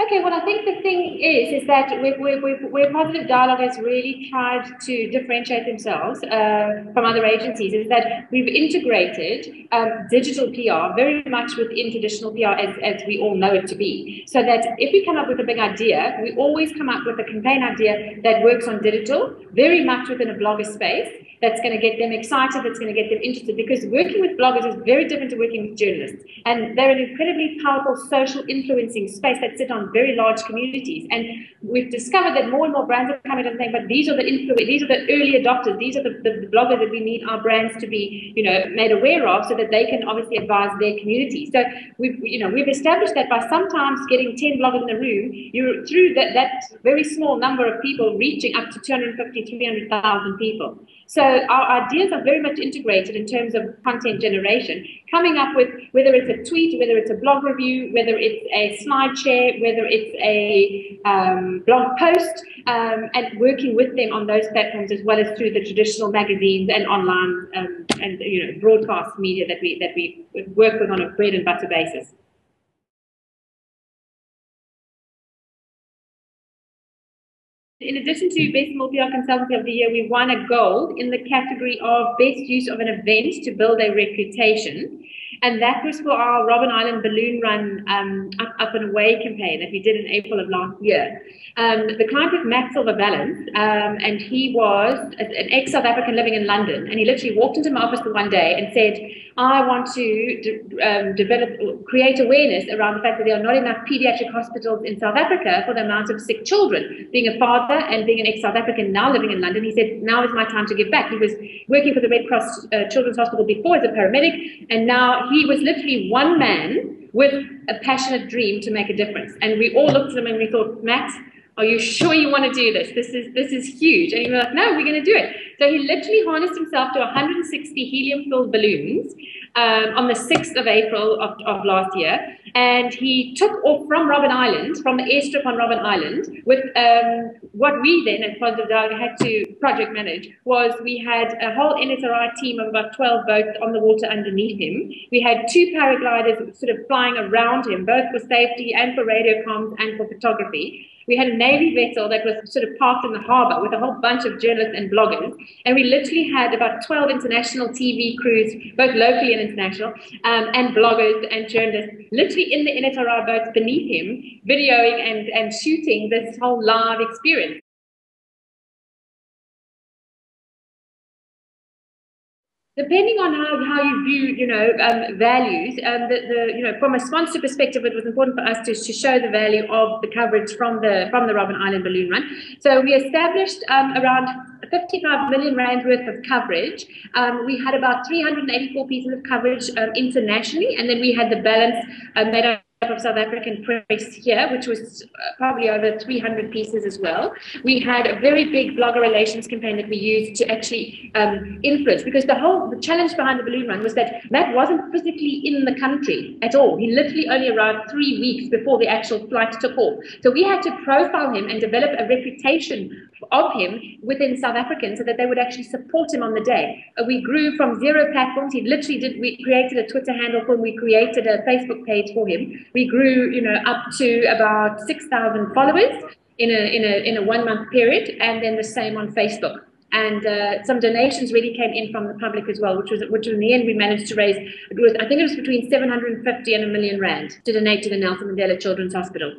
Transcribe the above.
Okay, well, I think the thing is that where Positive Dialogue has really tried to differentiate themselves from other agencies is that we've integrated digital PR very much within traditional PR as we all know it to be. So that if we come up with a big idea, we always come up with a campaign idea that works on digital, very much within a blogger space, that's going to get them excited, that's going to get them interested, because working with bloggers is very different to working with journalists. And they're an incredibly powerful social influencing space that sit on very large communities. And we've discovered that more and more brands are coming and saying, but these are the early adopters, these are the bloggers that we need our brands to be, made aware of, so that they can obviously advise their community. So we've established that by sometimes getting 10 bloggers in a room, you're through that very small number of people reaching up to 250, 300,000 people. So our ideas are very much integrated in terms of content generation, coming up with whether it's a tweet, whether it's a blog review, whether it's a slide share, whether it's a blog post, and working with them on those platforms as well as through the traditional magazines and online and broadcast media that we work with on a bread and butter basis. In addition to Best Small PR Consultancy of the Year, we won a gold in the category of Best Use of an Event to Build a Reputation. And that was for our Robben Island balloon run up and away campaign that we did in April of last year. The client was Silver-Vallance, and he was an ex-South African living in London. And he literally walked into my office one day and said, I want to create awareness around the fact that there are not enough pediatric hospitals in South Africa for the amount of sick children. Being a father and being an ex-South African now living in London, he said, now is my time to give back. He was working for the Red Cross Children's Hospital before as a paramedic, and now he was literally one man with a passionate dream to make a difference. And we all looked at him and we thought, Matt, are you sure you want to do this? This is huge. And he was like, no, we're going to do it. So he literally harnessed himself to 160 helium-filled balloons on the 6th of April of last year. And he took off from Robben Island, from the airstrip on Robben Island, with what we then, as Positive Dialogue, had to project manage, was we had a whole NSRI team of about 12 boats on the water underneath him. We had 2 paragliders sort of flying around him, both for safety and for radio comms and for photography. We had a Navy vessel that was sort of parked in the harbour with a whole bunch of journalists and bloggers. And we literally had about 12 international TV crews, both locally and international, and bloggers and journalists, literally in the NSRI boats beneath him, videoing and shooting this whole live experience. Depending on how you view, values, from a sponsor perspective, it was important for us to show the value of the coverage from the Robben Island balloon run. So we established around 55 million rand worth of coverage. We had about 384 pieces of coverage internationally, and then we had the balance made up of South African press here, which was probably over 300 pieces as well. We had a very big blogger relations campaign that we used to actually influence, because the challenge behind the balloon run was that Matt wasn't physically in the country at all. He literally only arrived 3 weeks before the actual flight took off. So we had to profile him and develop a reputation of him within South Africans so that they would actually support him on the day. We grew from 0 platforms. We created a Twitter handle for him. We created a Facebook page for him. We grew, up to about 6,000 followers in a 1 month period, and then the same on Facebook. And some donations really came in from the public as well, which in the end we managed to raise, I think it was between 750 and R1 million to donate to the Nelson Mandela Children's Hospital.